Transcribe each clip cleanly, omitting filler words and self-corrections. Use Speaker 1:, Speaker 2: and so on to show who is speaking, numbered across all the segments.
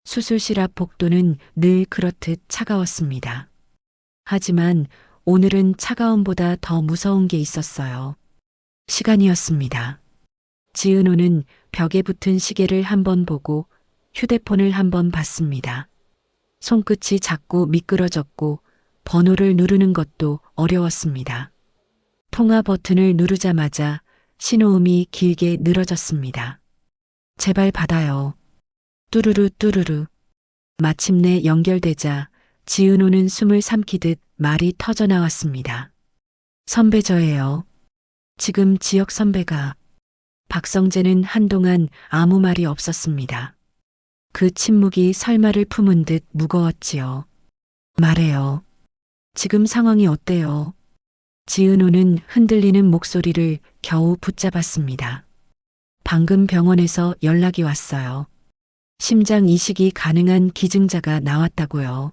Speaker 1: 수술실 앞 복도는 늘 그렇듯 차가웠습니다. 하지만 오늘은 차가움보다 더 무서운 게 있었어요. 시간이었습니다. 지은호는 벽에 붙은 시계를 한번 보고 휴대폰을 한번 봤습니다. 손끝이 자꾸 미끄러졌고 번호를 누르는 것도 어려웠습니다. 통화 버튼을 누르자마자 신호음이 길게 늘어졌습니다. 제발 받아요. 뚜루루 뚜루루. 마침내 연결되자 지은호는 숨을 삼키듯 말이 터져 나왔습니다. 선배 저예요. 지금 지역 선배가. 박성재는 한동안 아무 말이 없었습니다. 그 침묵이 설마를 품은 듯 무거웠지요. 말해요. 지금 상황이 어때요? 지은호는 흔들리는 목소리를 겨우 붙잡았습니다. 방금 병원에서 연락이 왔어요. 심장 이식이 가능한 기증자가 나왔다고요.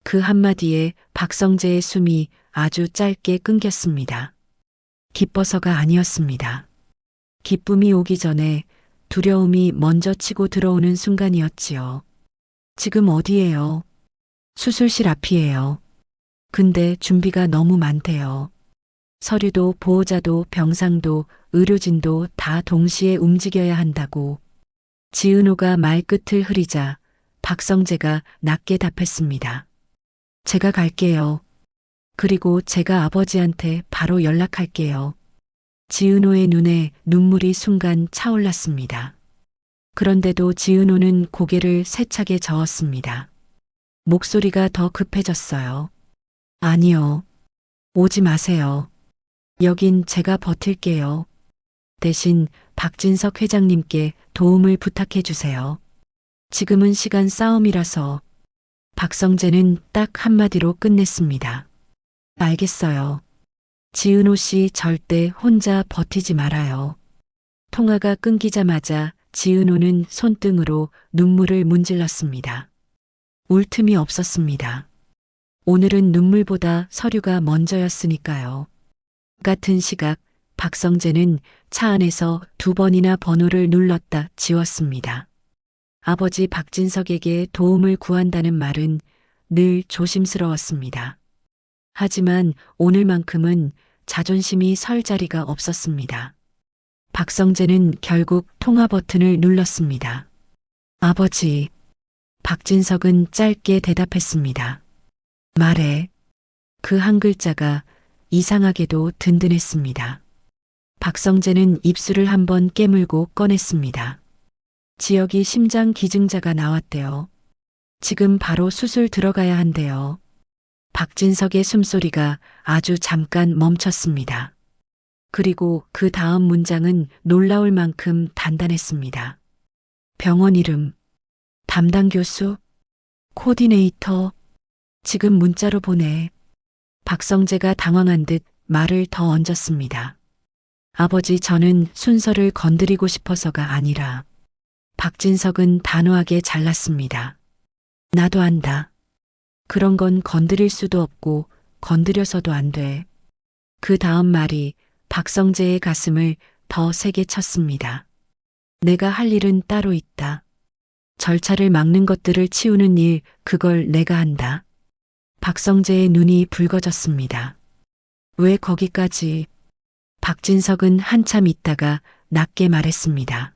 Speaker 1: 그 한마디에 박성재의 숨이 아주 짧게 끊겼습니다. 기뻐서가 아니었습니다. 기쁨이 오기 전에 두려움이 먼저 치고 들어오는 순간이었지요. 지금 어디예요? 수술실 앞이에요. 근데 준비가 너무 많대요. 서류도 보호자도 병상도 의료진도 다 동시에 움직여야 한다고. 지은호가 말끝을 흐리자 박성재가 낮게 답했습니다. 제가 갈게요. 그리고 제가 아버지한테 바로 연락할게요. 지은호의 눈에 눈물이 순간 차올랐습니다. 그런데도 지은호는 고개를 세차게 저었습니다. 목소리가 더 급해졌어요. 아니요. 오지 마세요. 여긴 제가 버틸게요. 대신 박진석 회장님께 도움을 부탁해 주세요. 지금은 시간 싸움이라서. 박성재는 딱 한마디로 끝냈습니다. 알겠어요. 지은호 씨 절대 혼자 버티지 말아요. 통화가 끊기자마자 지은호는 손등으로 눈물을 문질렀습니다. 울 틈이 없었습니다. 오늘은 눈물보다 서류가 먼저였으니까요. 같은 시각 박성재는 차 안에서 2번이나 번호를 눌렀다 지웠습니다. 아버지 박진석에게 도움을 구한다는 말은 늘 조심스러웠습니다. 하지만 오늘만큼은 자존심이 설 자리가 없었습니다. 박성재는 결국 통화 버튼을 눌렀습니다. 아버지. 박진석은 짧게 대답했습니다. 말해. 그 한 글자가 이상하게도 든든했습니다. 박성재는 입술을 한번 깨물고 꺼냈습니다. 지역이 심장 기증자가 나왔대요. 지금 바로 수술 들어가야 한대요. 박진석의 숨소리가 아주 잠깐 멈췄습니다. 그리고 그 다음 문장은 놀라울 만큼 단단했습니다. 병원 이름, 담당 교수, 코디네이터, 지금 문자로 보내. 박성재가 당황한 듯 말을 더 얹었습니다. 아버지 저는 순서를 건드리고 싶어서가 아니라. 박진석은 단호하게 잘랐습니다. 나도 안다. 그런 건 건드릴 수도 없고 건드려서도 안 돼. 그 다음 말이 박성재의 가슴을 더 세게 쳤습니다. 내가 할 일은 따로 있다. 절차를 막는 것들을 치우는 일, 그걸 내가 한다. 박성재의 눈이 붉어졌습니다. 왜 거기까지? 박진석은 한참 있다가 낮게 말했습니다.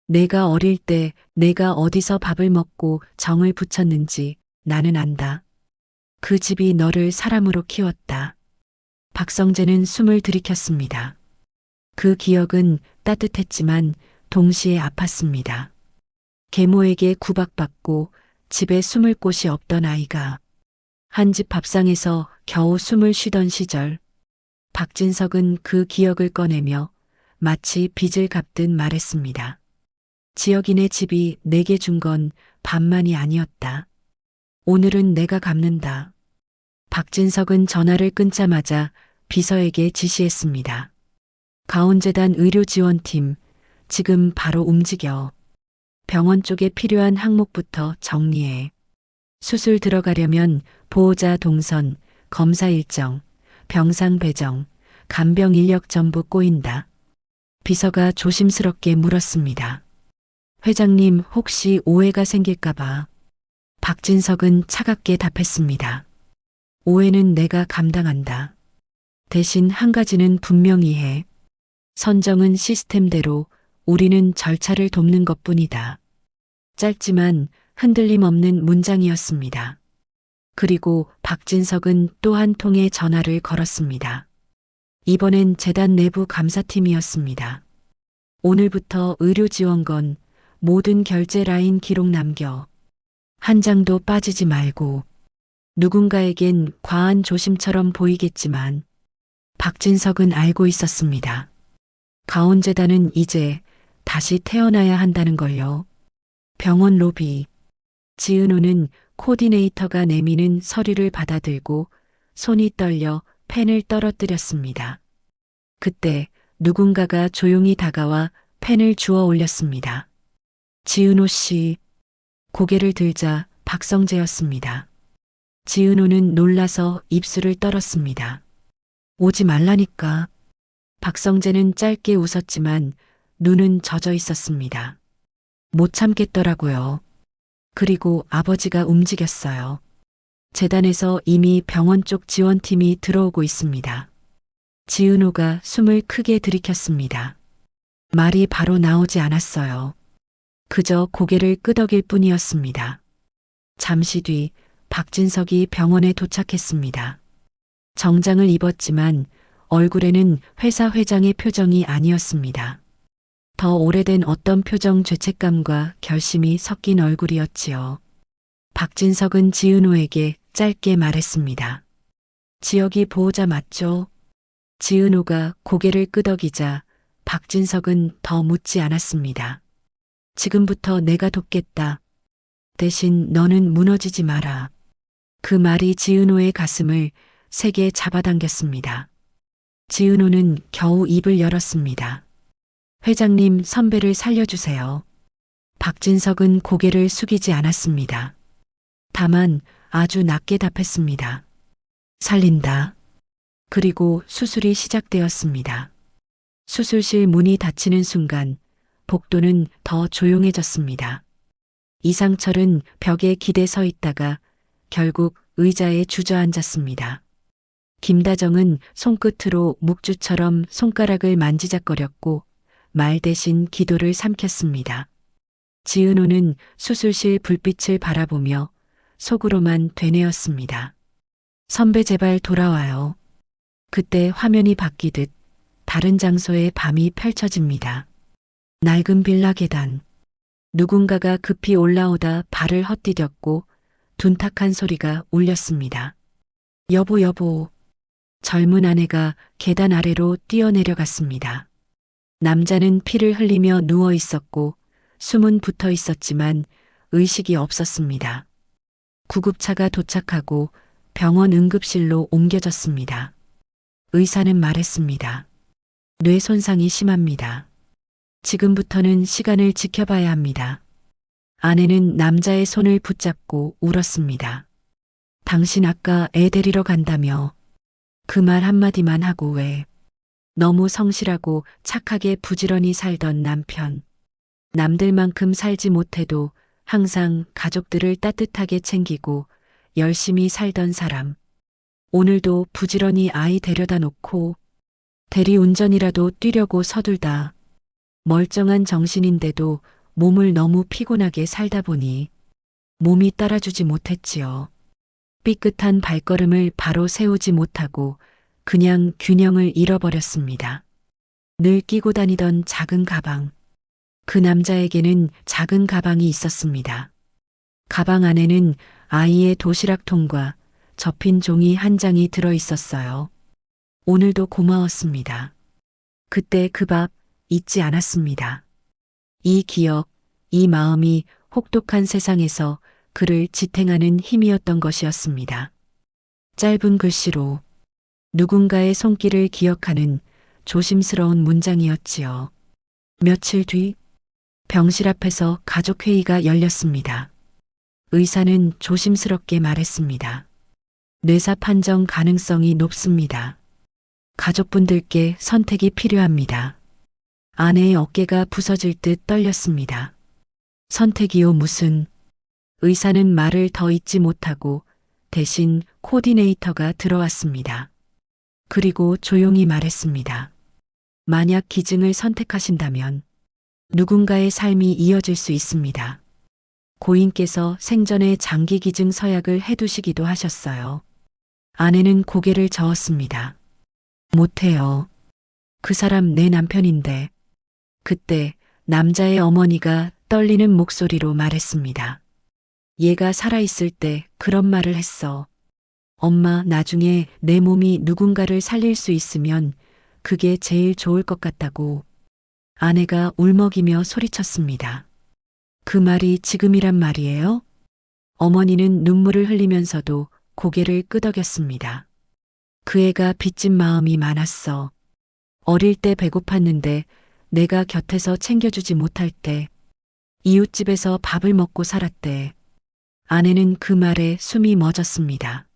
Speaker 1: 내가 어릴 때 내가 어디서 밥을 먹고 정을 붙였는지 나는 안다. 그 집이 너를 사람으로 키웠다. 박성재는 숨을 들이켰습니다. 그 기억은 따뜻했지만 동시에 아팠습니다. 계모에게 구박받고 집에 숨을 곳이 없던 아이가 한 집 밥상에서 겨우 숨을 쉬던 시절, 박진석은 그 기억을 꺼내며 마치 빚을 갚듯 말했습니다. 지역인의 집이 내게 준 건 밥만이 아니었다. 오늘은 내가 갚는다. 박진석은 전화를 끊자마자 비서에게 지시했습니다. 가온재단 의료지원팀, 지금 바로 움직여. 병원 쪽에 필요한 항목부터 정리해. 수술 들어가려면 보호자 동선, 검사 일정, 병상 배정, 간병 인력 전부 꼬인다. 비서가 조심스럽게 물었습니다. 회장님, 혹시 오해가 생길까봐. 박진석은 차갑게 답했습니다. 오해는 내가 감당한다. 대신 한 가지는 분명히 해. 선정은 시스템대로, 우리는 절차를 돕는 것뿐이다. 짧지만 흔들림 없는 문장이었습니다. 그리고 박진석은 또 한 통의 전화를 걸었습니다. 이번엔 재단 내부 감사팀이었습니다. 오늘부터 의료지원건 모든 결제 라인 기록 남겨. 한 장도 빠지지 말고. 누군가에겐 과한 조심처럼 보이겠지만 박진석은 알고 있었습니다. 가온재단은 이제 다시 태어나야 한다는 걸요. 병원 로비. 지은호는 코디네이터가 내미는 서류를 받아들고 손이 떨려 펜을 떨어뜨렸습니다. 그때 누군가가 조용히 다가와 펜을 주워 올렸습니다. 지은호 씨. 고개를 들자 박성재였습니다. 지은호는 놀라서 입술을 떨었습니다. 오지 말라니까. 박성재는 짧게 웃었지만 눈은 젖어 있었습니다. 못 참겠더라고요. 그리고 아버지가 움직였어요. 재단에서 이미 병원 쪽 지원팀이 들어오고 있습니다. 지은호가 숨을 크게 들이켰습니다. 말이 바로 나오지 않았어요. 그저 고개를 끄덕일 뿐이었습니다. 잠시 뒤 박진석이 병원에 도착했습니다. 정장을 입었지만 얼굴에는 회사 회장의 표정이 아니었습니다. 더 오래된 어떤 표정 죄책감과 결심이 섞인 얼굴이었지요. 박진석은 지은호에게 짧게 말했습니다. 지혁이 보호자 맞죠? 지은호가 고개를 끄덕이자 박진석은 더 묻지 않았습니다. 지금부터 내가 돕겠다. 대신 너는 무너지지 마라. 그 말이 지은호의 가슴을 세게 잡아당겼습니다. 지은호는 겨우 입을 열었습니다. 회장님, 선배를 살려주세요. 박진석은 고개를 숙이지 않았습니다. 다만 아주 낮게 답했습니다. 살린다. 그리고 수술이 시작되었습니다. 수술실 문이 닫히는 순간 복도는 더 조용해졌습니다. 이상철은 벽에 기대 서 있다가 결국 의자에 주저앉았습니다. 김다정은 손끝으로 묵주처럼 손가락을 만지작거렸고 말 대신 기도를 삼켰습니다. 지은호는 수술실 불빛을 바라보며 속으로만 되뇌었습니다. 선배 제발 돌아와요. 그때 화면이 바뀌듯 다른 장소에 밤이 펼쳐집니다. 낡은 빌라 계단. 누군가가 급히 올라오다 발을 헛디뎠고 둔탁한 소리가 울렸습니다. 여보, 여보. 젊은 아내가 계단 아래로 뛰어내려갔습니다. 남자는 피를 흘리며 누워 있었고 숨은 붙어 있었지만 의식이 없었습니다. 구급차가 도착하고 병원 응급실로 옮겨졌습니다. 의사는 말했습니다. 뇌 손상이 심합니다. 지금부터는 시간을 지켜봐야 합니다. 아내는 남자의 손을 붙잡고 울었습니다. 당신 아까 애 데리러 간다며. 그 말 한마디만 하고 왜. 너무 성실하고 착하게 부지런히 살던 남편. 남들만큼 살지 못해도 항상 가족들을 따뜻하게 챙기고 열심히 살던 사람. 오늘도 부지런히 아이 데려다 놓고 대리운전이라도 뛰려고 서둘다. 멀쩡한 정신인데도 몸을 너무 피곤하게 살다 보니 몸이 따라주지 못했지요. 삐끗한 발걸음을 바로 세우지 못하고 그냥 균형을 잃어버렸습니다. 늘 끼고 다니던 작은 가방. 그 남자에게는 작은 가방이 있었습니다. 가방 안에는 아이의 도시락통과 접힌 종이 한 장이 들어 있었어요. 오늘도 고마웠습니다. 그때 그 밥 잊지 않았습니다. 이 기억, 이 마음이 혹독한 세상에서 그를 지탱하는 힘이었던 것이었습니다. 짧은 글씨로 누군가의 손길을 기억하는 조심스러운 문장이었지요. 며칠 뒤 병실 앞에서 가족회의가 열렸습니다. 의사는 조심스럽게 말했습니다. 뇌사 판정 가능성이 높습니다. 가족분들께 선택이 필요합니다. 아내의 어깨가 부서질 듯 떨렸습니다. 선택이요 무슨. 의사는 말을 더 잇지 못하고 대신 코디네이터가 들어왔습니다. 그리고 조용히 말했습니다. 만약 기증을 선택하신다면 누군가의 삶이 이어질 수 있습니다. 고인께서 생전에 장기 기증 서약을 해두시기도 하셨어요. 아내는 고개를 저었습니다. 못해요. 그 사람 내 남편인데. 그때 남자의 어머니가 떨리는 목소리로 말했습니다. 얘가 살아있을 때 그런 말을 했어. 엄마, 나중에 내 몸이 누군가를 살릴 수 있으면 그게 제일 좋을 것 같다고. 아내가 울먹이며 소리쳤습니다. 그 말이 지금이란 말이에요? 어머니는 눈물을 흘리면서도 고개를 끄덕였습니다. 그 애가 빚진 마음이 많았어. 어릴 때 배고팠는데 내가 곁에서 챙겨주지 못할 때, 이웃집에서 밥을 먹고 살았대. 아내는 그 말에 숨이 멎었습니다.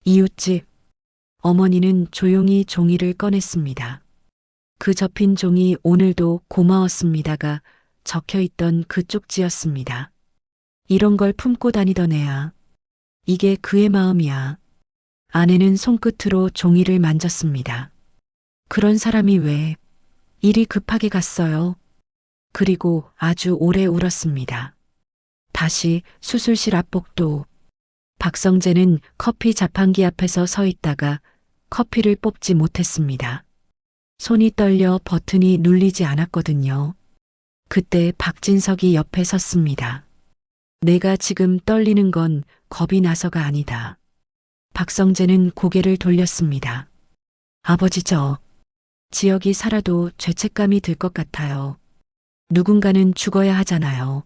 Speaker 1: 이웃집. 어머니는 조용히 종이를 꺼냈습니다. 그 접힌 종이 오늘도 고마웠습니다가 적혀있던 그 쪽지였습니다. 이런 걸 품고 다니던 애야. 이게 그의 마음이야. 아내는 손끝으로 종이를 만졌습니다. 그런 사람이 왜 일이 급하게 갔어요. 그리고 아주 오래 울었습니다. 다시 수술실 앞복도. 박성재는 커피 자판기 앞에서 서 있다가 커피를 뽑지 못했습니다. 손이 떨려 버튼이 눌리지 않았거든요. 그때 박진석이 옆에 섰습니다. 내가 지금 떨리는 건 겁이 나서가 아니다. 박성재는 고개를 돌렸습니다. 아버지죠. 지역이 살아도 죄책감이 들 것 같아요. 누군가는 죽어야 하잖아요.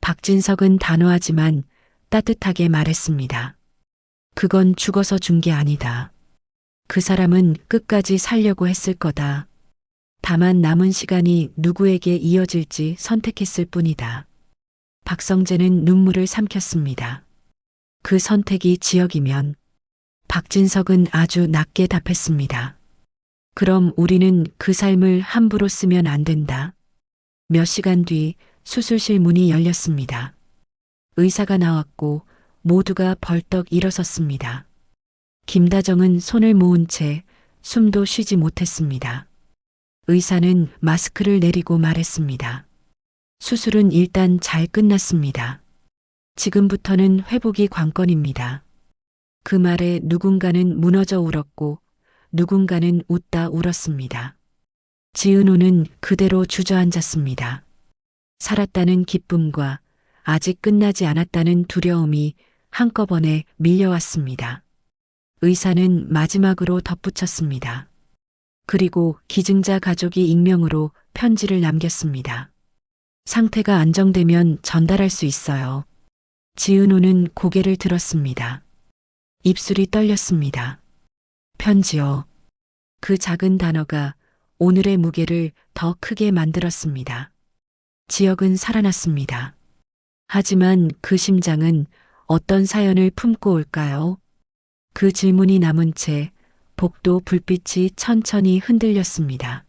Speaker 1: 박진석은 단호하지만 따뜻하게 말했습니다. 그건 죽어서 준 게 아니다. 그 사람은 끝까지 살려고 했을 거다. 다만 남은 시간이 누구에게 이어질지 선택했을 뿐이다. 박성재는 눈물을 삼켰습니다. 그 선택이 지역이면. 박진석은 아주 낮게 답했습니다. 그럼 우리는 그 삶을 함부로 쓰면 안 된다. 몇 시간 뒤 수술실 문이 열렸습니다. 의사가 나왔고 모두가 벌떡 일어섰습니다. 김다정은 손을 모은 채 숨도 쉬지 못했습니다. 의사는 마스크를 내리고 말했습니다. 수술은 일단 잘 끝났습니다. 지금부터는 회복이 관건입니다. 그 말에 누군가는 무너져 울었고 누군가는 웃다 울었습니다. 지은호는 그대로 주저앉았습니다. 살았다는 기쁨과 아직 끝나지 않았다는 두려움이 한꺼번에 밀려왔습니다. 의사는 마지막으로 덧붙였습니다. 그리고 기증자 가족이 익명으로 편지를 남겼습니다. 상태가 안정되면 전달할 수 있어요. 지은호는 고개를 들었습니다. 입술이 떨렸습니다. 편지요. 그 작은 단어가 오늘의 무게를 더 크게 만들었습니다. 지역은 살아났습니다. 하지만 그 심장은 어떤 사연을 품고 올까요? 그 질문이 남은 채 복도 불빛이 천천히 흔들렸습니다.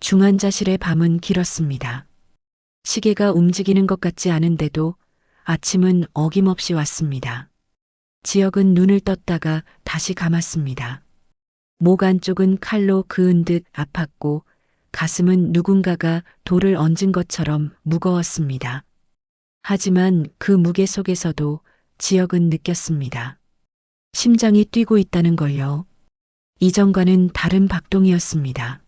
Speaker 1: 중환자실의 밤은 길었습니다. 시계가 움직이는 것 같지 않은데도 아침은 어김없이 왔습니다. 지역은 눈을 떴다가 다시 감았습니다. 목 안쪽은 칼로 그은 듯 아팠고 가슴은 누군가가 돌을 얹은 것처럼 무거웠습니다. 하지만 그 무게 속에서도 지역은 느꼈습니다. 심장이 뛰고 있다는 걸요. 이전과는 다른 박동이었습니다.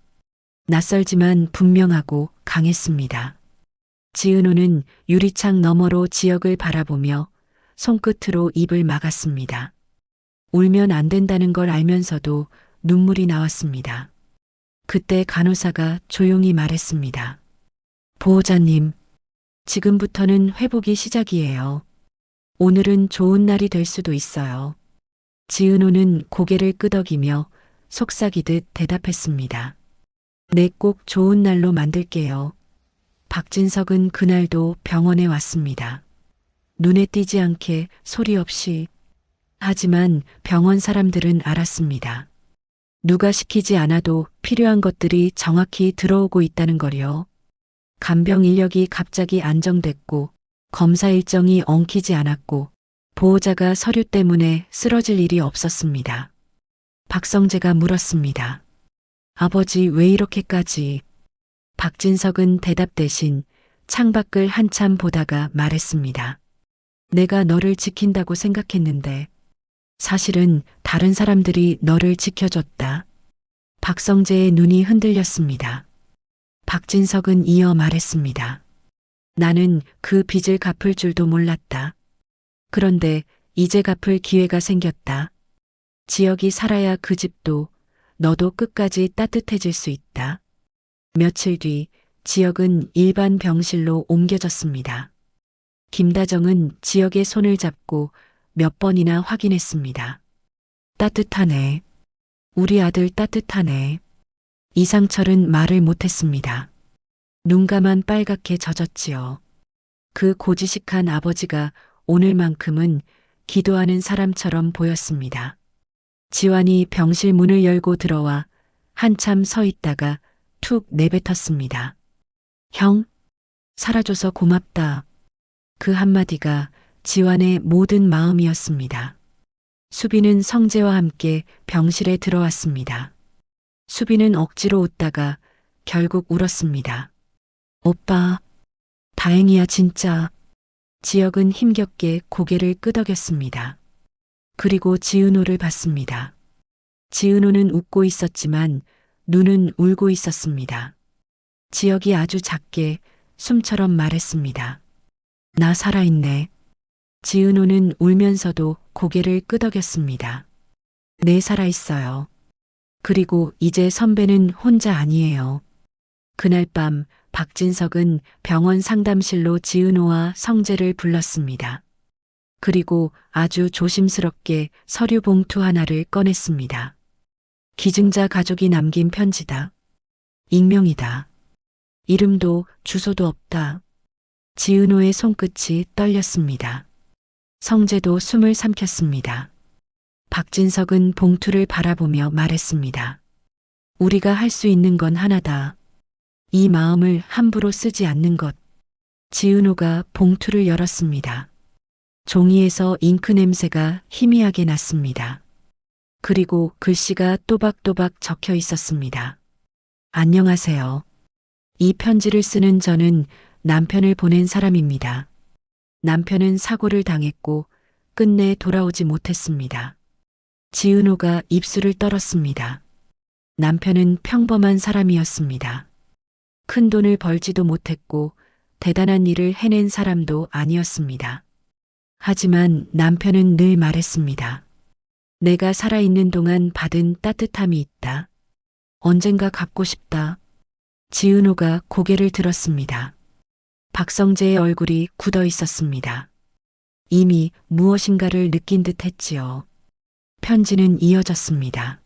Speaker 1: 낯설지만 분명하고 강했습니다. 지은호는 유리창 너머로 지역을 바라보며 손끝으로 입을 막았습니다. 울면 안 된다는 걸 알면서도 눈물이 나왔습니다. 그때 간호사가 조용히 말했습니다. 보호자님, 지금부터는 회복이 시작이에요. 오늘은 좋은 날이 될 수도 있어요. 지은호는 고개를 끄덕이며 속삭이듯 대답했습니다. 네, 꼭 좋은 날로 만들게요. 박진석은 그날도 병원에 왔습니다. 눈에 띄지 않게 소리 없이. 하지만 병원 사람들은 알았습니다. 누가 시키지 않아도 필요한 것들이 정확히 들어오고 있다는 걸요. 간병 인력이 갑자기 안정됐고 검사 일정이 엉키지 않았고 보호자가 서류 때문에 쓰러질 일이 없었습니다. 박성재가 물었습니다. 아버지 왜 이렇게까지? 박진석은 대답 대신 창밖을 한참 보다가 말했습니다. 내가 너를 지킨다고 생각했는데 사실은 다른 사람들이 너를 지켜줬다. 박성재의 눈이 흔들렸습니다. 박진석은 이어 말했습니다. 나는 그 빚을 갚을 줄도 몰랐다. 그런데 이제 갚을 기회가 생겼다. 지역이 살아야 그 집도 너도 끝까지 따뜻해질 수 있다. 며칠 뒤 지역은 일반 병실로 옮겨졌습니다. 김다정은 지역의 손을 잡고 몇 번이나 확인했습니다. 따뜻하네. 우리 아들 따뜻하네. 이상철은 말을 못했습니다. 눈가만 빨갛게 젖었지요. 그 고지식한 아버지가 오늘만큼은 기도하는 사람처럼 보였습니다. 지환이 병실 문을 열고 들어와 한참 서 있다가 툭 내뱉었습니다. 형, 살아줘서 고맙다. 그 한마디가 지환의 모든 마음이었습니다. 수빈은 성재와 함께 병실에 들어왔습니다. 수빈은 억지로 웃다가 결국 울었습니다. 오빠, 다행이야 진짜. 지역은 힘겹게 고개를 끄덕였습니다. 그리고 지은호를 봤습니다. 지은호는 웃고 있었지만 눈은 울고 있었습니다. 지역이 아주 작게 숨처럼 말했습니다. 나 살아있네. 지은호는 울면서도 고개를 끄덕였습니다. 네, 살아있어요. 그리고 이제 선배는 혼자 아니에요. 그날 밤 박진석은 병원 상담실로 지은호와 성재를 불렀습니다. 그리고 아주 조심스럽게 서류 봉투 하나를 꺼냈습니다. 기증자 가족이 남긴 편지다. 익명이다. 이름도 주소도 없다. 지은호의 손끝이 떨렸습니다. 성재도 숨을 삼켰습니다. 박진석은 봉투를 바라보며 말했습니다. 우리가 할 수 있는 건 하나다. 이 마음을 함부로 쓰지 않는 것. 지은호가 봉투를 열었습니다. 종이에서 잉크 냄새가 희미하게 났습니다. 그리고 글씨가 또박또박 적혀 있었습니다. 안녕하세요. 이 편지를 쓰는 저는 남편을 보낸 사람입니다. 남편은 사고를 당했고 끝내 돌아오지 못했습니다. 지은호가 입술을 떨었습니다. 남편은 평범한 사람이었습니다. 큰 돈을 벌지도 못했고 대단한 일을 해낸 사람도 아니었습니다. 하지만 남편은 늘 말했습니다. 내가 살아있는 동안 받은 따뜻함이 있다. 언젠가 갚고 싶다. 지은호가 고개를 들었습니다. 박성재의 얼굴이 굳어 있었습니다. 이미 무엇인가를 느낀 듯 했지요. 편지는 이어졌습니다.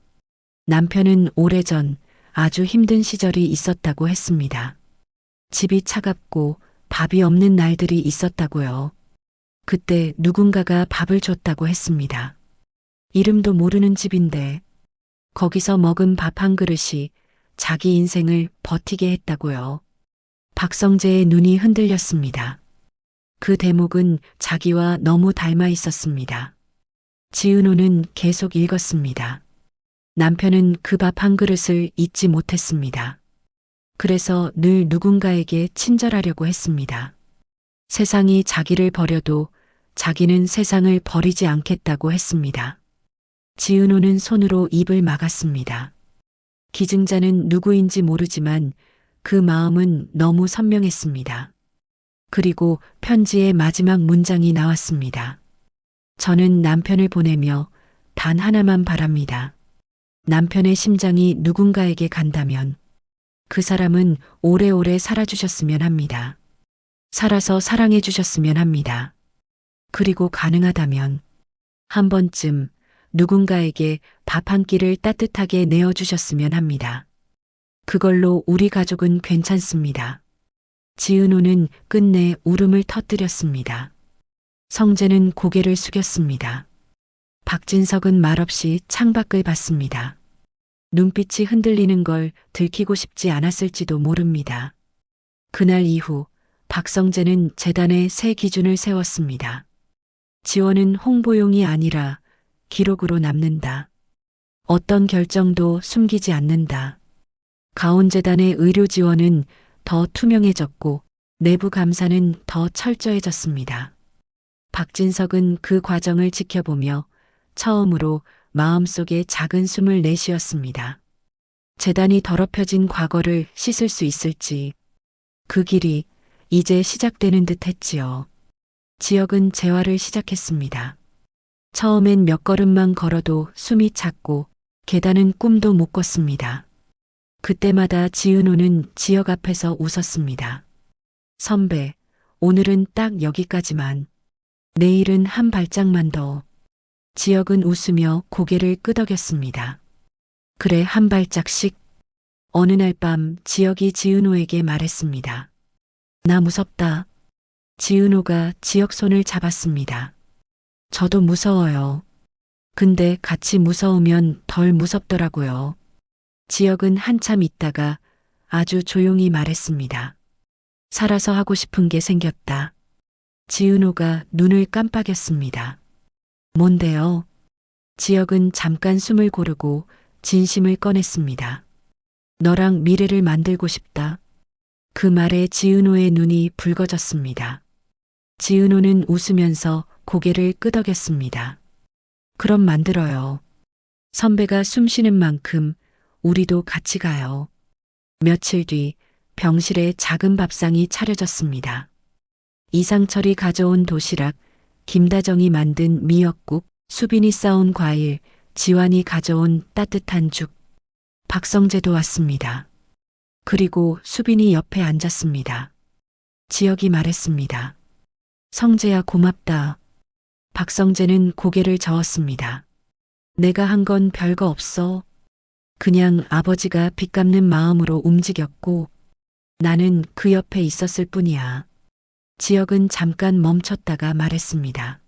Speaker 1: 남편은 오래전 아주 힘든 시절이 있었다고 했습니다. 집이 차갑고 밥이 없는 날들이 있었다고요. 그때 누군가가 밥을 줬다고 했습니다. 이름도 모르는 집인데 거기서 먹은 밥 한 그릇이 자기 인생을 버티게 했다고요. 박성재의 눈이 흔들렸습니다. 그 대목은 자기와 너무 닮아 있었습니다. 지은호는 계속 읽었습니다. 남편은 그 밥 한 그릇을 잊지 못했습니다. 그래서 늘 누군가에게 친절하려고 했습니다. 세상이 자기를 버려도 자기는 세상을 버리지 않겠다고 했습니다. 지은호는 손으로 입을 막았습니다. 기증자는 누구인지 모르지만 그 마음은 너무 선명했습니다. 그리고 편지의 마지막 문장이 나왔습니다. 저는 남편을 보내며 단 하나만 바랍니다. 남편의 심장이 누군가에게 간다면 그 사람은 오래오래 살아주셨으면 합니다. 살아서 사랑해 주셨으면 합니다. 그리고 가능하다면 한 번쯤 누군가에게 밥 한 끼를 따뜻하게 내어주셨으면 합니다. 그걸로 우리 가족은 괜찮습니다. 지은호는 끝내 울음을 터뜨렸습니다. 성재는 고개를 숙였습니다. 박진석은 말없이 창밖을 봤습니다. 눈빛이 흔들리는 걸 들키고 싶지 않았을지도 모릅니다. 그날 이후 박성재는 재단에 새 기준을 세웠습니다. 지원은 홍보용이 아니라 기록으로 남는다. 어떤 결정도 숨기지 않는다. 가온재단의 의료 지원은 더 투명해졌고 내부 감사는 더 철저해졌습니다. 박진석은 그 과정을 지켜보며 처음으로 마음속에 작은 숨을 내쉬었습니다. 재단이 더럽혀진 과거를 씻을 수 있을지 그 길이 이제 시작되는 듯 했지요. 지역은 재활을 시작했습니다. 처음엔 몇 걸음만 걸어도 숨이 찼고 계단은 꿈도 못 꿨습니다. 그때마다 지은호는 지역 앞에서 웃었습니다. 선배, 오늘은 딱 여기까지만. 내일은 한 발짝만 더. 지역은 웃으며 고개를 끄덕였습니다. 그래, 한 발짝씩. 어느 날 밤 지역이 지은호에게 말했습니다. 나 무섭다. 지은호가 지역 손을 잡았습니다. 저도 무서워요. 근데 같이 무서우면 덜 무섭더라고요. 지역은 한참 있다가 아주 조용히 말했습니다. 살아서 하고 싶은 게 생겼다. 지은호가 눈을 깜빡였습니다. 뭔데요? 지역은 잠깐 숨을 고르고 진심을 꺼냈습니다. 너랑 미래를 만들고 싶다. 그 말에 지은호의 눈이 붉어졌습니다. 지은호는 웃으면서 고개를 끄덕였습니다. 그럼 만들어요. 선배가 숨 쉬는 만큼 우리도 같이 가요. 며칠 뒤 병실에 작은 밥상이 차려졌습니다. 이상철이 가져온 도시락, 김다정이 만든 미역국, 수빈이 싸온 과일, 지환이 가져온 따뜻한 죽. 박성재도 왔습니다. 그리고 수빈이 옆에 앉았습니다. 지역이 말했습니다. 성재야, 고맙다. 박성재는 고개를 저었습니다. 내가 한 건 별거 없어. 그냥 아버지가 빚 갚는 마음으로 움직였고 나는 그 옆에 있었을 뿐이야. 지역은 잠깐 멈췄다가 말했습니다.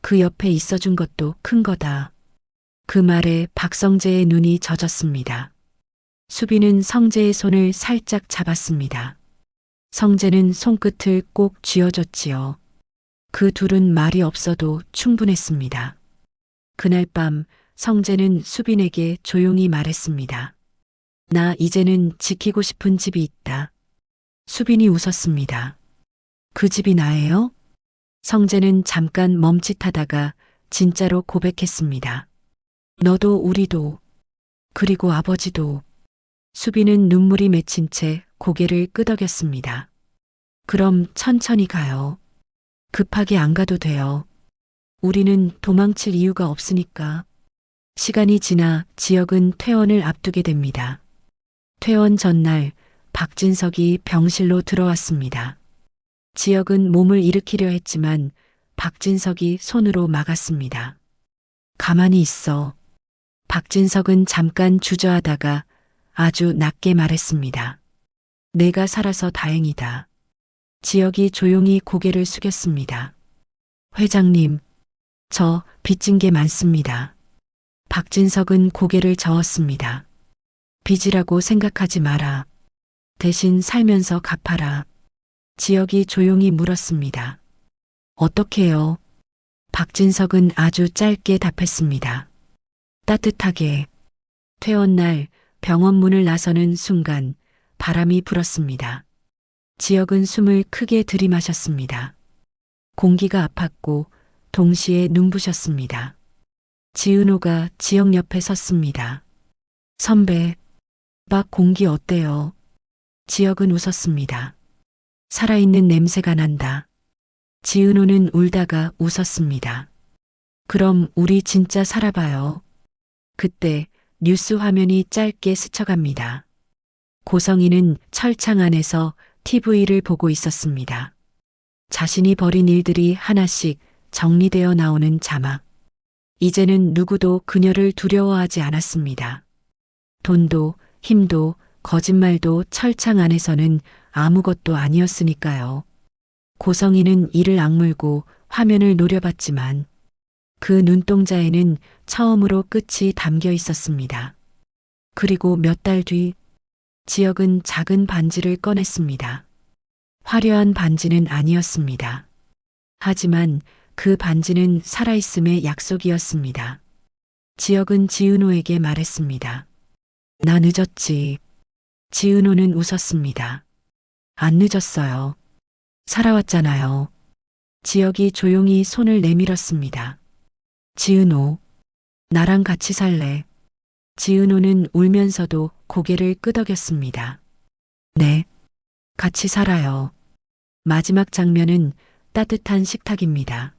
Speaker 1: 그 옆에 있어준 것도 큰 거다. 그 말에 박성재의 눈이 젖었습니다. 수빈은 성재의 손을 살짝 잡았습니다. 성재는 손끝을 꼭 쥐어줬지요. 그 둘은 말이 없어도 충분했습니다. 그날 밤 성재는 수빈에게 조용히 말했습니다. 나 이제는 지키고 싶은 집이 있다. 수빈이 웃었습니다. 그 집이 나예요? 성재는 잠깐 멈칫하다가 진짜로 고백했습니다. 너도 우리도 그리고 아버지도. 수빈은 눈물이 맺힌 채 고개를 끄덕였습니다. 그럼 천천히 가요. 급하게 안 가도 돼요. 우리는 도망칠 이유가 없으니까. 시간이 지나 지역은 퇴원을 앞두게 됩니다. 퇴원 전날 박진석이 병실로 들어왔습니다. 지역은 몸을 일으키려 했지만 박진석이 손으로 막았습니다. 가만히 있어. 박진석은 잠깐 주저하다가 아주 낮게 말했습니다. 내가 살아서 다행이다. 지역이 조용히 고개를 숙였습니다. 회장님, 저 빚진 게 많습니다. 박진석은 고개를 저었습니다. 빚이라고 생각하지 마라. 대신 살면서 갚아라. 지역이 조용히 물었습니다. 어떻게요? 박진석은 아주 짧게 답했습니다. 따뜻하게. 퇴원 날 병원 문을 나서는 순간 바람이 불었습니다. 지역은 숨을 크게 들이마셨습니다. 공기가 아팠고 동시에 눈부셨습니다. 지은호가 지역 옆에 섰습니다. 선배, 밖 공기 어때요? 지역은 웃었습니다. 살아있는 냄새가 난다. 지은호는 울다가 웃었습니다. 그럼 우리 진짜 살아봐요. 그때 뉴스 화면이 짧게 스쳐갑니다. 고성이는 철창 안에서 TV를 보고 있었습니다. 자신이 벌인 일들이 하나씩 정리되어 나오는 자막. 이제는 누구도 그녀를 두려워하지 않았습니다. 돈도 힘도 거짓말도 철창 안에서는 아무것도 아니었으니까요. 고성이는 이를 악물고 화면을 노려봤지만 그 눈동자에는 처음으로 끝이 담겨 있었습니다. 그리고 몇 달 뒤 지역은 작은 반지를 꺼냈습니다. 화려한 반지는 아니었습니다. 하지만 그 반지는 살아있음의 약속이었습니다. 지혁은 지은호에게 말했습니다. 나 늦었지. 지은호는 웃었습니다. 안 늦었어요. 살아왔잖아요. 지혁이 조용히 손을 내밀었습니다. 지은호, 나랑 같이 살래. 지은호는 울면서도 고개를 끄덕였습니다. 네, 같이 살아요. 마지막 장면은 따뜻한 식탁입니다.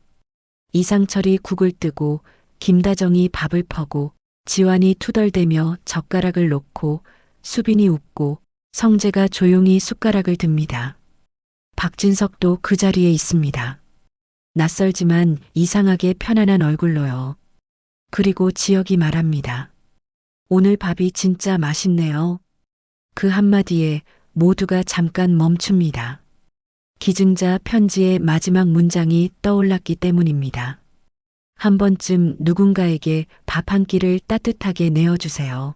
Speaker 1: 이상철이 국을 뜨고 김다정이 밥을 퍼고 지환이 투덜대며 젓가락을 놓고 수빈이 웃고 성재가 조용히 숟가락을 듭니다. 박진석도 그 자리에 있습니다. 낯설지만 이상하게 편안한 얼굴로요. 그리고 지혁이 말합니다. 오늘 밥이 진짜 맛있네요. 그 한마디에 모두가 잠깐 멈춥니다. 기증자 편지의 마지막 문장이 떠올랐기 때문입니다. 한 번쯤 누군가에게 밥 한 끼를 따뜻하게 내어주세요.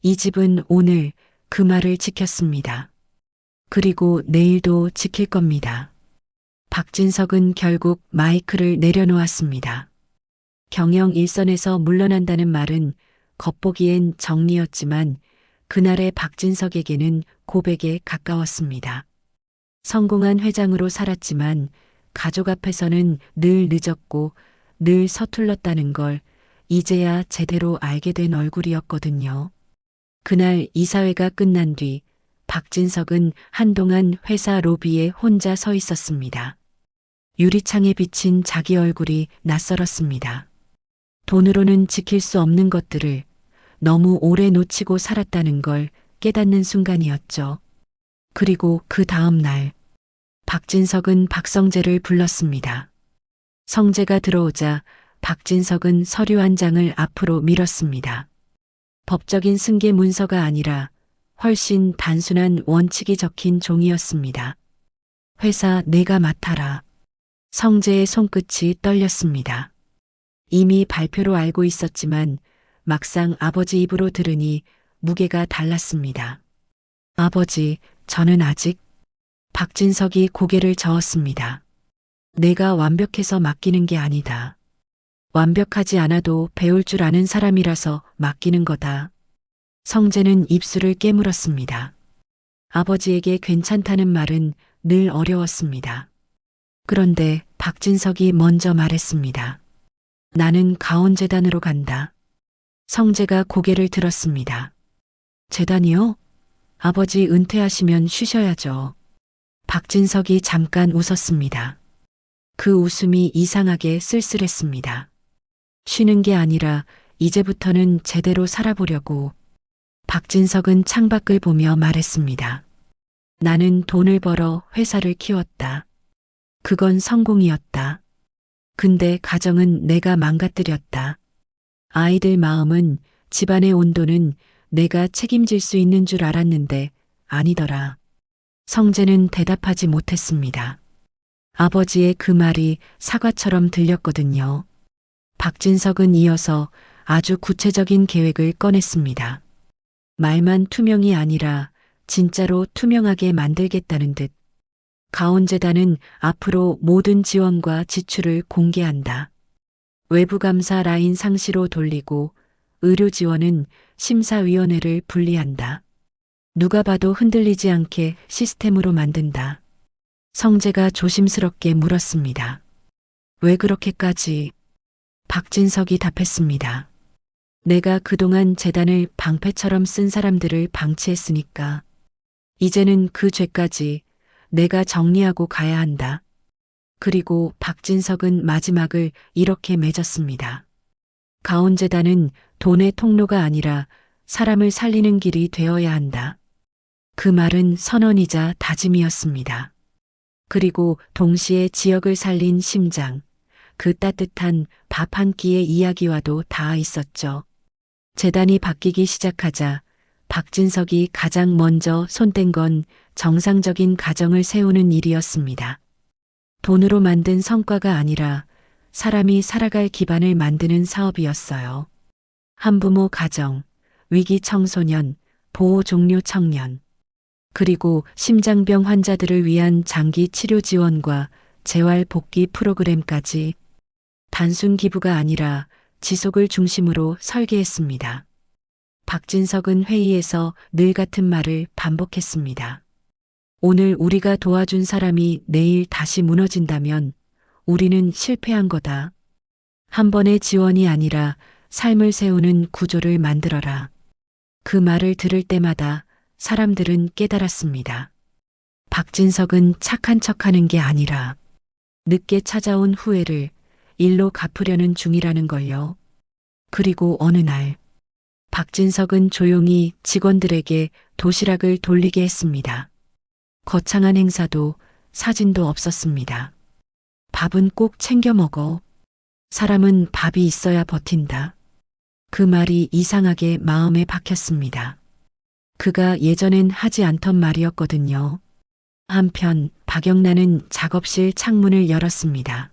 Speaker 1: 이 집은 오늘 그 말을 지켰습니다. 그리고 내일도 지킬 겁니다. 박진석은 결국 마이크를 내려놓았습니다. 경영 일선에서 물러난다는 말은 겉보기엔 정리였지만 그날의 박진석에게는 고백에 가까웠습니다. 성공한 회장으로 살았지만 가족 앞에서는 늘 늦었고 늘 서툴렀다는 걸 이제야 제대로 알게 된 얼굴이었거든요. 그날 이사회가 끝난 뒤 박진석은 한동안 회사 로비에 혼자 서 있었습니다. 유리창에 비친 자기 얼굴이 낯설었습니다. 돈으로는 지킬 수 없는 것들을 너무 오래 놓치고 살았다는 걸 깨닫는 순간이었죠. 그리고 그 다음 날 박진석은 박성재를 불렀습니다. 성재가 들어오자 박진석은 서류 한 장을 앞으로 밀었습니다. 법적인 승계 문서가 아니라 훨씬 단순한 원칙이 적힌 종이었습니다. 회사 내가 맡아라. 성재의 손끝이 떨렸습니다. 이미 발표로 알고 있었지만 막상 아버지 입으로 들으니 무게가 달랐습니다. 아버지, 저는 아직... 박진석이 고개를 저었습니다. 내가 완벽해서 맡기는 게 아니다. 완벽하지 않아도 배울 줄 아는 사람이라서 맡기는 거다. 성재는 입술을 깨물었습니다. 아버지에게 괜찮다는 말은 늘 어려웠습니다. 그런데 박진석이 먼저 말했습니다. 나는 가온재단으로 간다. 성재가 고개를 들었습니다. 재단이요? 아버지 은퇴하시면 쉬셔야죠. 박진석이 잠깐 웃었습니다. 그 웃음이 이상하게 쓸쓸했습니다. 쉬는 게 아니라 이제부터는 제대로 살아보려고. 박진석은 창밖을 보며 말했습니다. 나는 돈을 벌어 회사를 키웠다. 그건 성공이었다. 근데 가정은 내가 망가뜨렸다. 아이들 마음은, 집안의 온도는 내가 책임질 수 있는 줄 알았는데 아니더라. 성재는 대답하지 못했습니다. 아버지의 그 말이 사과처럼 들렸거든요. 박진석은 이어서 아주 구체적인 계획을 꺼냈습니다. 말만 투명이 아니라 진짜로 투명하게 만들겠다는 듯. 가온재단은 앞으로 모든 지원과 지출을 공개한다. 외부감사 라인 상시로 돌리고 의료 지원은 심사위원회를 분리한다. 누가 봐도 흔들리지 않게 시스템으로 만든다. 성재가 조심스럽게 물었습니다. 왜 그렇게까지? 박진석이 답했습니다. 내가 그동안 재단을 방패처럼 쓴 사람들을 방치했으니까. 이제는 그 죄까지 내가 정리하고 가야 한다. 그리고 박진석은 마지막을 이렇게 맺었습니다. 가온재단은 돈의 통로가 아니라 사람을 살리는 길이 되어야 한다. 그 말은 선언이자 다짐이었습니다. 그리고 동시에 지역을 살린 심장, 그 따뜻한 밥 한 끼의 이야기와도 닿아 있었죠. 재단이 바뀌기 시작하자 박진석이 가장 먼저 손댄 건 정상적인 가정을 세우는 일이었습니다. 돈으로 만든 성과가 아니라 사람이 살아갈 기반을 만드는 사업이었어요. 한부모 가정, 위기 청소년, 보호 종료 청년. 그리고 심장병 환자들을 위한 장기 치료 지원과 재활 복귀 프로그램까지 단순 기부가 아니라 지속을 중심으로 설계했습니다. 박진석은 회의에서 늘 같은 말을 반복했습니다. 오늘 우리가 도와준 사람이 내일 다시 무너진다면 우리는 실패한 거다. 한 번의 지원이 아니라 삶을 세우는 구조를 만들어라. 그 말을 들을 때마다 사람들은 깨달았습니다. 박진석은 착한 척하는 게 아니라 늦게 찾아온 후회를 일로 갚으려는 중이라는 걸요. 그리고 어느 날 박진석은 조용히 직원들에게 도시락을 돌리게 했습니다. 거창한 행사도 사진도 없었습니다. 밥은 꼭 챙겨 먹어. 사람은 밥이 있어야 버틴다. 그 말이 이상하게 마음에 박혔습니다. 그가 예전엔 하지 않던 말이었거든요. 한편 박영란은 작업실 창문을 열었습니다.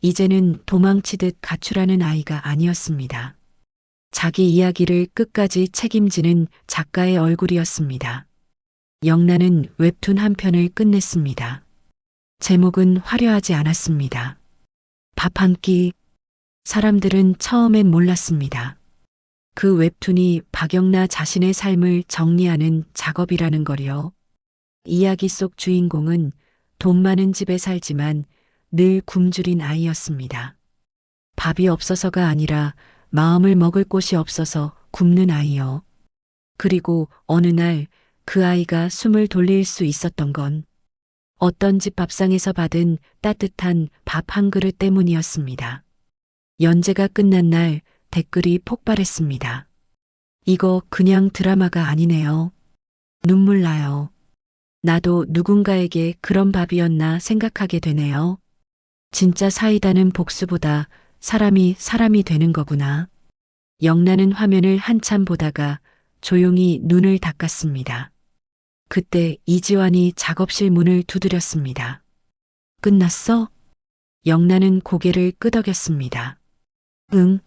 Speaker 1: 이제는 도망치듯 가출하는 아이가 아니었습니다. 자기 이야기를 끝까지 책임지는 작가의 얼굴이었습니다. 영란은 웹툰 한 편을 끝냈습니다. 제목은 화려하지 않았습니다. 밥 한 끼. 사람들은 처음엔 몰랐습니다. 그 웹툰이 박영나 자신의 삶을 정리하는 작업이라는 거요. 이야기 속 주인공은 돈 많은 집에 살지만 늘 굶주린 아이였습니다. 밥이 없어서가 아니라 마음을 먹을 곳이 없어서 굶는 아이요. 그리고 어느 날 그 아이가 숨을 돌릴 수 있었던 건 어떤 집 밥상에서 받은 따뜻한 밥 한 그릇 때문이었습니다. 연재가 끝난 날 댓글이 폭발했습니다. 이거 그냥 드라마가 아니네요. 눈물 나요. 나도 누군가에게 그런 밥이었나 생각하게 되네요. 진짜 사이다는 복수보다 사람이 되는 거구나. 영란은 화면을 한참 보다가 조용히 눈을 닦았습니다. 그때 이지환이 작업실 문을 두드렸습니다. 끝났어? 영란은 고개를 끄덕였습니다. 응,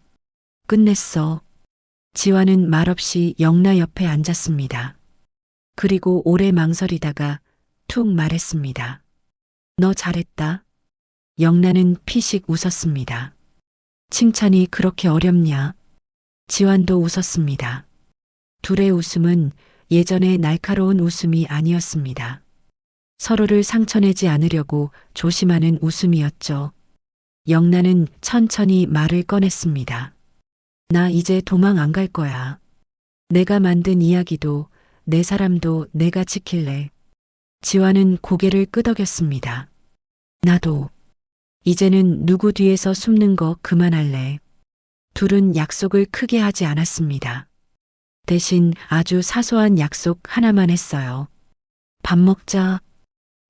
Speaker 1: 끝냈어. 지환은 말없이 영라 옆에 앉았습니다. 그리고 오래 망설이다가 툭 말했습니다. 너 잘했다. 영란은 피식 웃었습니다. 칭찬이 그렇게 어렵냐? 지환도 웃었습니다. 둘의 웃음은 예전의 날카로운 웃음이 아니었습니다. 서로를 상처내지 않으려고 조심하는 웃음이었죠. 영란은 천천히 말을 꺼냈습니다. 나 이제 도망 안 갈 거야. 내가 만든 이야기도 내 사람도 내가 지킬래. 지환은 고개를 끄덕였습니다. 나도. 이제는 누구 뒤에서 숨는 거 그만할래. 둘은 약속을 크게 하지 않았습니다. 대신 아주 사소한 약속 하나만 했어요. 밥 먹자.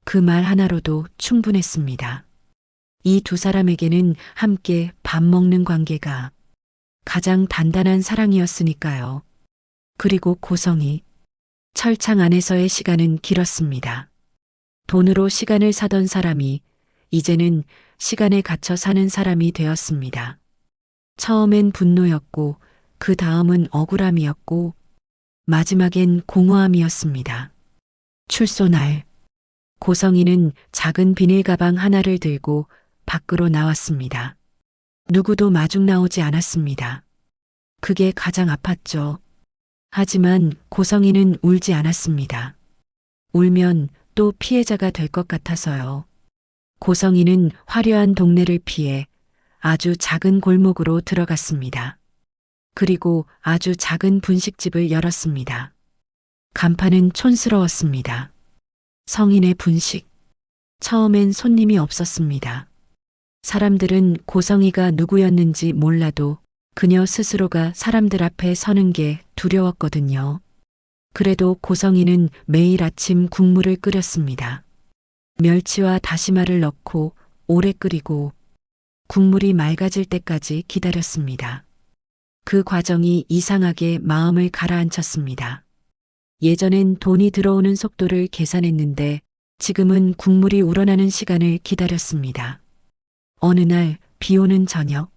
Speaker 1: 그 말 하나로도 충분했습니다. 이 두 사람에게는 함께 밥 먹는 관계가 가장 단단한 사랑이었으니까요. 그리고 고성이 철창 안에서의 시간은 길었습니다. 돈으로 시간을 사던 사람이 이제는 시간에 갇혀 사는 사람이 되었습니다. 처음엔 분노였고 그 다음은 억울함이었고 마지막엔 공허함이었습니다. 출소 날 고성이는 작은 비닐 가방 하나를 들고 밖으로 나왔습니다. 누구도 마중 나오지 않았습니다. 그게 가장 아팠죠. 하지만 고성이는 울지 않았습니다. 울면 또 피해자가 될 것 같아서요. 고성이는 화려한 동네를 피해 아주 작은 골목으로 들어갔습니다. 그리고 아주 작은 분식집을 열었습니다. 간판은 촌스러웠습니다. 성인의 분식. 처음엔 손님이 없었습니다. 사람들은 고성이가 누구였는지 몰라도 그녀 스스로가 사람들 앞에 서는 게 두려웠거든요. 그래도 고성이는 매일 아침 국물을 끓였습니다. 멸치와 다시마를 넣고 오래 끓이고 국물이 맑아질 때까지 기다렸습니다. 그 과정이 이상하게 마음을 가라앉혔습니다. 예전엔 돈이 들어오는 속도를 계산했는데 지금은 국물이 우러나는 시간을 기다렸습니다. 어느 날 비 오는 저녁,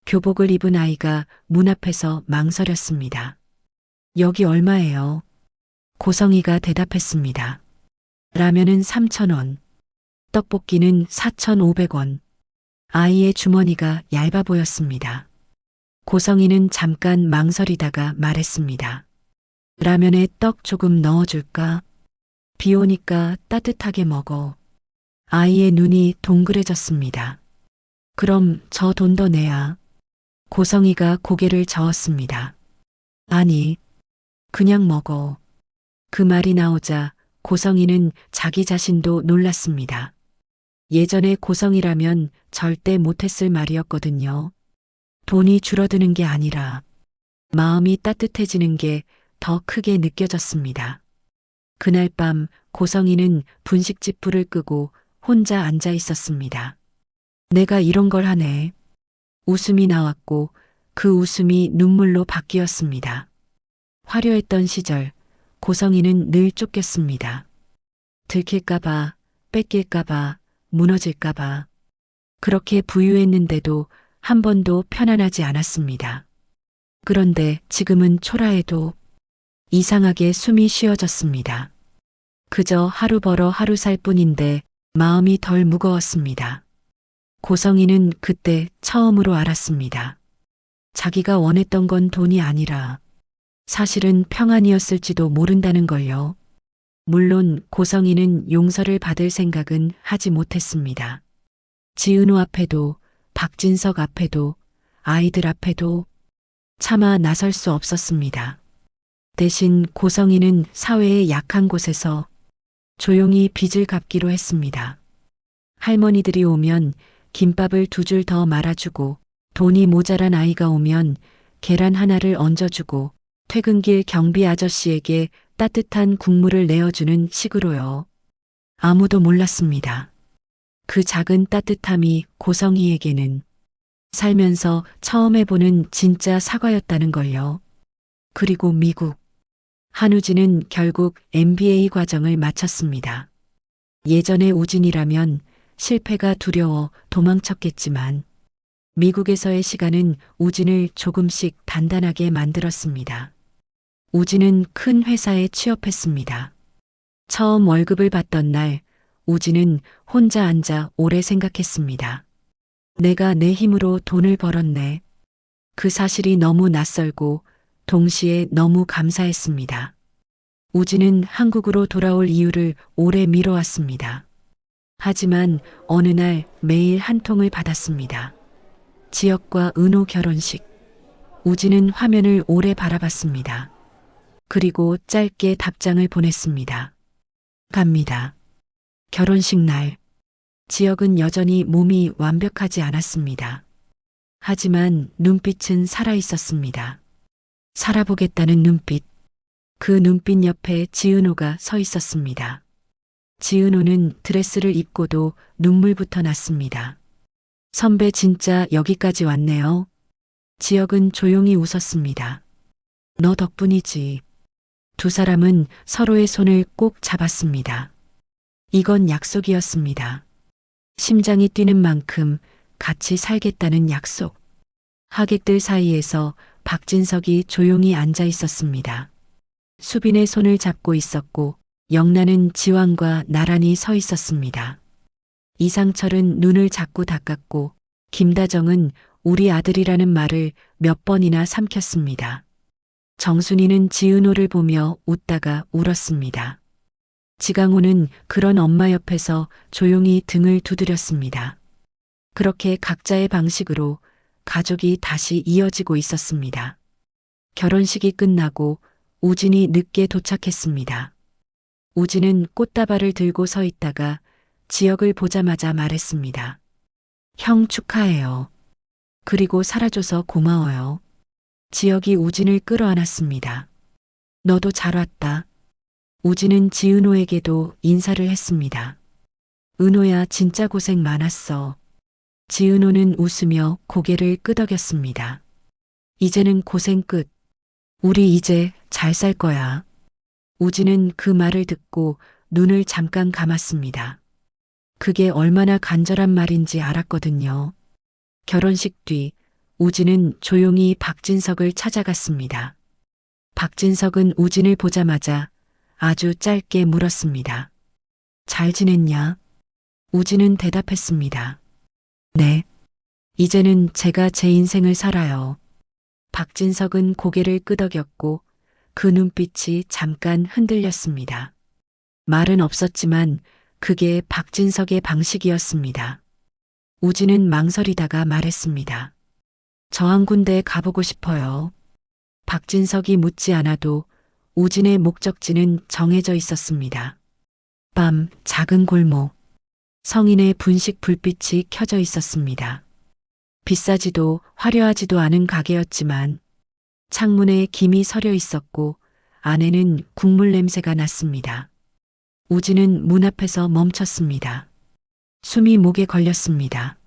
Speaker 1: 교복을 입은 아이가 문 앞에서 망설였습니다. 여기 얼마예요? 고성이가 대답했습니다. 라면은 3,000원, 떡볶이는 4,500원. 아이의 주머니가 얇아 보였습니다. 고성이는 잠깐 망설이다가 말했습니다. 라면에 떡 조금 넣어줄까? 비 오니까 따뜻하게 먹어. 아이의 눈이 동그래졌습니다. 그럼 저 돈 더 내야. 고성이가 고개를 저었습니다. 아니, 그냥 먹어. 그 말이 나오자 고성이는 자기 자신도 놀랐습니다. 예전에 고성이라면 절대 못했을 말이었거든요. 돈이 줄어드는 게 아니라 마음이 따뜻해지는 게 더 크게 느껴졌습니다. 그날 밤 고성이는 분식집 불을 끄고 혼자 앉아 있었습니다. 내가 이런 걸 하네. 웃음이 나왔고 그 웃음이 눈물로 바뀌었습니다. 화려했던 시절 고성이는 늘 쫓겼습니다. 들킬까봐, 뺏길까봐, 무너질까봐. 그렇게 부유했는데도 한 번도 편안하지 않았습니다. 그런데 지금은 초라해도 이상하게 숨이 쉬어졌습니다. 그저 하루 벌어 하루 살 뿐인데 마음이 덜 무거웠습니다. 고성이는 그때 처음으로 알았습니다. 자기가 원했던 건 돈이 아니라 사실은 평안이었을지도 모른다는 걸요. 물론 고성이는 용서를 받을 생각은 하지 못했습니다. 지은호 앞에도, 박진석 앞에도, 아이들 앞에도 차마 나설 수 없었습니다. 대신 고성이는 사회의 약한 곳에서 조용히 빚을 갚기로 했습니다. 할머니들이 오면 김밥을 2줄 더 말아주고, 돈이 모자란 아이가 오면 계란 하나를 얹어주고, 퇴근길 경비 아저씨에게 따뜻한 국물을 내어주는 식으로요. 아무도 몰랐습니다. 그 작은 따뜻함이 고성이에게는 살면서 처음 해보는 진짜 사과였다는 걸요. 그리고 미국. 한우진은 결국 MBA 과정을 마쳤습니다. 예전에 우진이라면 실패가 두려워 도망쳤겠지만 미국에서의 시간은 우진을 조금씩 단단하게 만들었습니다. 우진은 큰 회사에 취업했습니다. 처음 월급을 받던 날 우진은 혼자 앉아 오래 생각했습니다. 내가 내 힘으로 돈을 벌었네. 그 사실이 너무 낯설고 동시에 너무 감사했습니다. 우진은 한국으로 돌아올 이유를 오래 미뤄왔습니다. 하지만 어느 날 메일 한 통을 받았습니다. 지역과 은호 결혼식. 우진은 화면을 오래 바라봤습니다. 그리고 짧게 답장을 보냈습니다. 갑니다. 결혼식 날. 지역은 여전히 몸이 완벽하지 않았습니다. 하지만 눈빛은 살아있었습니다. 살아보겠다는 눈빛. 그 눈빛 옆에 지은호가 서 있었습니다. 지은호는 드레스를 입고도 눈물부터 났습니다. 선배 진짜 여기까지 왔네요. 지역은 조용히 웃었습니다. 너 덕분이지. 두 사람은 서로의 손을 꼭 잡았습니다. 이건 약속이었습니다. 심장이 뛰는 만큼 같이 살겠다는 약속. 하객들 사이에서 박진석이 조용히 앉아 있었습니다. 수빈의 손을 잡고 있었고 영란은 지왕과 나란히 서 있었습니다. 이상철은 눈을 자꾸 닦았고 김다정은 우리 아들이라는 말을 몇 번이나 삼켰습니다. 정순이는 지은호를 보며 웃다가 울었습니다. 지강호는 그런 엄마 옆에서 조용히 등을 두드렸습니다. 그렇게 각자의 방식으로 가족이 다시 이어지고 있었습니다. 결혼식이 끝나고 우진이 늦게 도착했습니다. 우진은 꽃다발을 들고 서 있다가 지역을 보자마자 말했습니다. 형 축하해요. 그리고 살아줘서 고마워요. 지역이 우진을 끌어안았습니다. 너도 잘 왔다. 우진은 지은호에게도 인사를 했습니다. 은호야 진짜 고생 많았어. 지은호는 웃으며 고개를 끄덕였습니다. 이제는 고생 끝. 우리 이제 잘 살 거야. 우진은 그 말을 듣고 눈을 잠깐 감았습니다. 그게 얼마나 간절한 말인지 알았거든요. 결혼식 뒤 우진은 조용히 박진석을 찾아갔습니다. 박진석은 우진을 보자마자 아주 짧게 물었습니다. 잘 지냈냐? 우진은 대답했습니다. 네. 이제는 제가 제 인생을 살아요. 박진석은 고개를 끄덕였고 그 눈빛이 잠깐 흔들렸습니다. 말은 없었지만 그게 박진석의 방식이었습니다. 우진은 망설이다가 말했습니다. 저 한 군데 가보고 싶어요. 박진석이 묻지 않아도 우진의 목적지는 정해져 있었습니다. 밤 작은 골목. 성인의 분식 불빛이 켜져 있었습니다. 비싸지도 화려하지도 않은 가게였지만 창문에 김이 서려 있었고 안에는 국물 냄새가 났습니다. 우진은 문 앞에서 멈췄습니다. 숨이 목에 걸렸습니다.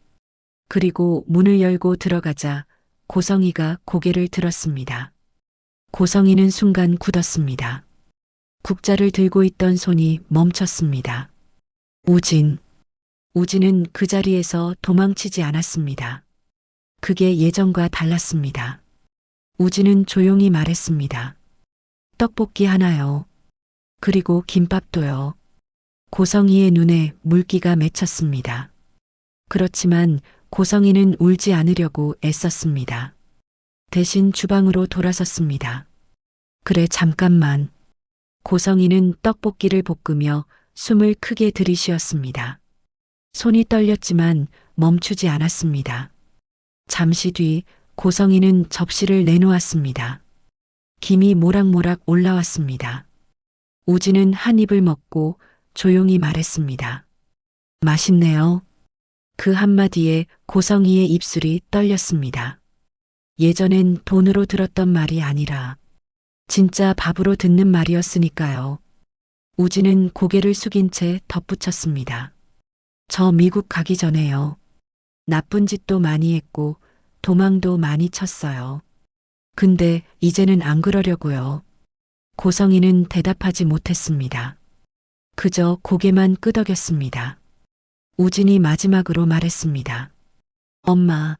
Speaker 1: 그리고 문을 열고 들어가자 고성이가 고개를 들었습니다. 고성이는 순간 굳었습니다. 국자를 들고 있던 손이 멈췄습니다. 우진은 그 자리에서 도망치지 않았습니다. 그게 예전과 달랐습니다. 우진은 조용히 말했습니다. 떡볶이 하나요. 그리고 김밥도요. 고성이의 눈에 물기가 맺혔습니다. 그렇지만 고성이는 울지 않으려고 애썼습니다. 대신 주방으로 돌아섰습니다. 그래, 잠깐만. 고성이는 떡볶이를 볶으며 숨을 크게 들이쉬었습니다. 손이 떨렸지만 멈추지 않았습니다. 잠시 뒤 고성이는 접시를 내놓았습니다. 김이 모락모락 올라왔습니다. 우진은 한 입을 먹고 조용히 말했습니다. 맛있네요. 그 한마디에 고성이의 입술이 떨렸습니다. 예전엔 돈으로 들었던 말이 아니라 진짜 밥으로 듣는 말이었으니까요. 우진은 고개를 숙인 채 덧붙였습니다. 저 미국 가기 전에요. 나쁜 짓도 많이 했고 도망도 많이 쳤어요. 근데 이제는 안 그러려고요. 고성이는 대답하지 못했습니다. 그저 고개만 끄덕였습니다. 우진이 마지막으로 말했습니다. 엄마,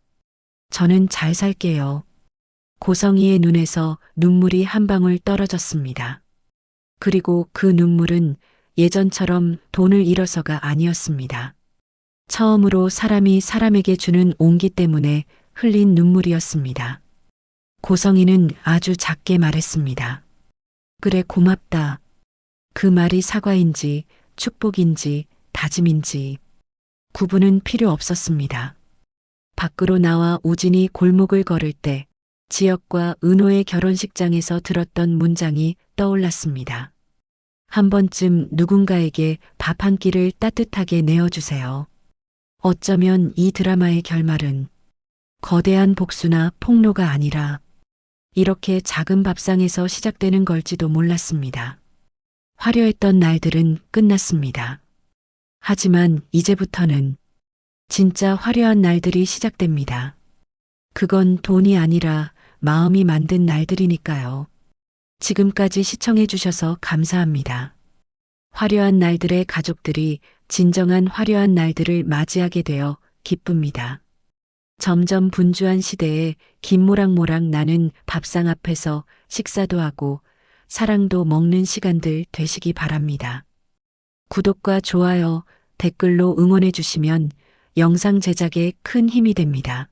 Speaker 1: 저는 잘 살게요. 고성이의 눈에서 눈물이 한 방울 떨어졌습니다. 그리고 그 눈물은 예전처럼 돈을 잃어서가 아니었습니다. 처음으로 사람이 사람에게 주는 온기 때문에 흘린 눈물이었습니다. 고성이는 아주 작게 말했습니다. 그래, 고맙다. 그 말이 사과인지 축복인지 다짐인지 구분은 필요 없었습니다. 밖으로 나와 우진이 골목을 걸을 때 지역과 은호의 결혼식장에서 들었던 문장이 떠올랐습니다. 한 번쯤 누군가에게 밥 한 끼를 따뜻하게 내어주세요. 어쩌면 이 드라마의 결말은 거대한 복수나 폭로가 아니라 이렇게 작은 밥상에서 시작되는 걸지도 몰랐습니다. 화려했던 날들은 끝났습니다. 하지만 이제부터는 진짜 화려한 날들이 시작됩니다. 그건 돈이 아니라 마음이 만든 날들이니까요. 지금까지 시청해 주셔서 감사합니다. 화려한 날들의 가족들이 진정한 화려한 날들을 맞이하게 되어 기쁩니다. 점점 분주한 시대에 김모락모락 나는 밥상 앞에서 식사도 하고 사랑도 먹는 시간들 되시기 바랍니다. 구독과 좋아요, 댓글로 응원해 주시면 영상 제작에 큰 힘이 됩니다.